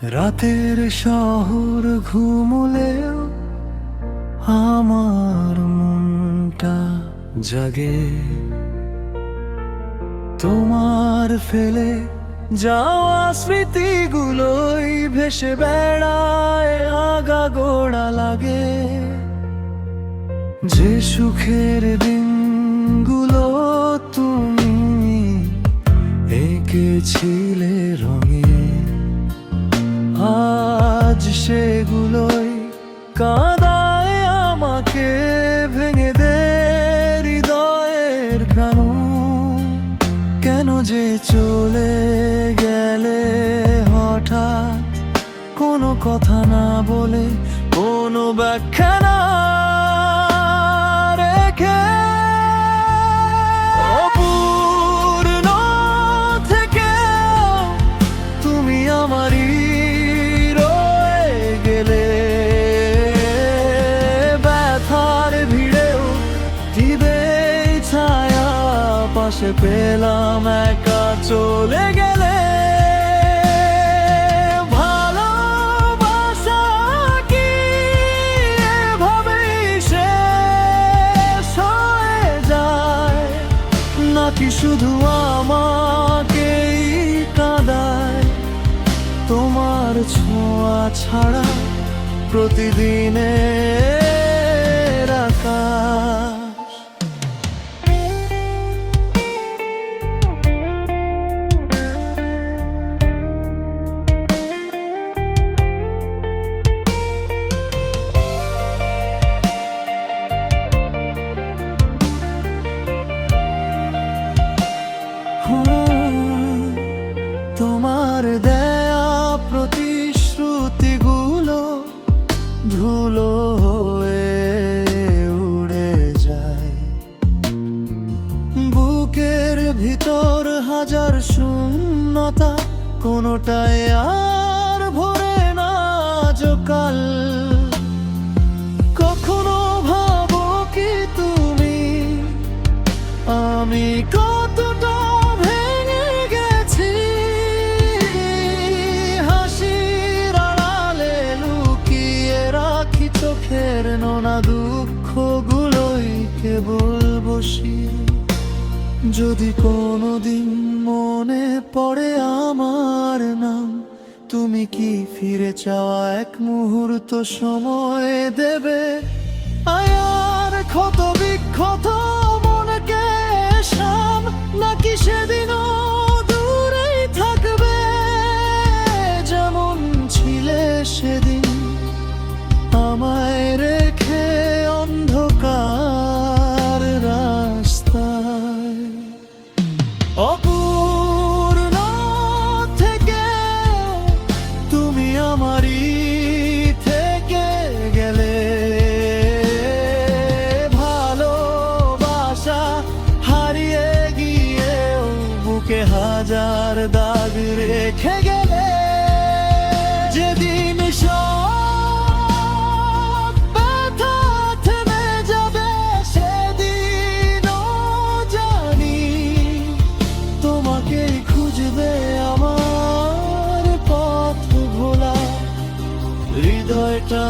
রাতের শহর ঘুমলেও আমার মনটা জাগে। তোমার ফেলে যাওয়া স্মৃতিগুলোই ভেসে বেড়ায়, আগা গোড়া লাগে। যে সুখের দিনগুলো তুমি এঁকেছিলে রঙে, আজ সেগুলোই কাঁদায় আমাকে, ভেঙে দে হৃদয়ের কানন। কেন যে চলে গেলে হঠাৎ, কোনো কথা না বলে, কোনো ব্যাখ্যা না রেখে। অপূর্ণ থেকে তুমি আমারই রয়ে গেলে। ব্যথার ভিড়েও দিবে ছায়া, পাশে পেলাম একা চলে গেলে। ভালোবাসা কি এভাবেই শেষ হয়ে যায়, নাকি শুধু আমাকেই কাঁদায়? তোমার ছোঁয়া ছাড়া প্রতিদিনের আকাশ। তোমার দেয়া প্রতিশ্রুতিগুলো ধুলো হয়ে উড়ে যায়। বুকের ভিতর হাজার শূন্যতা, কোনোটাই আর ভরে না আজকাল। কখনো ভাবো কি তুমি আমি কতটা ভেঙে গেছি? হাসির আড়ালে লুকিয়ে রাখি চোখের নোনা দুঃখগুলোই কেবল বসি। যদি কোনোদিন মনে পড়ে আমার নাম, তুমি কি ফিরে চাওয়া এক মুহূর্ত সময় দেবে? আয়ার ক্ষত বিক্ষত মনকে শাম, নাকি সেদিনও দূরেই থাকবে যেমন ছিলে সেদিন, আমায় রেখে অন্ধকার রাস্তায়? অপূর্ণ থেকে তুমি আমারই থেকে গেলে। ভালোবাসা হারিয়ে গিয়েও বুকে হাজার দাগ রেখে গেলে। যেদিন সব ব্যথা থেমে যাবে, সেদিনও জানি তোমাকেই খুঁজবে আমার পথ ভোলা হৃদয়টা।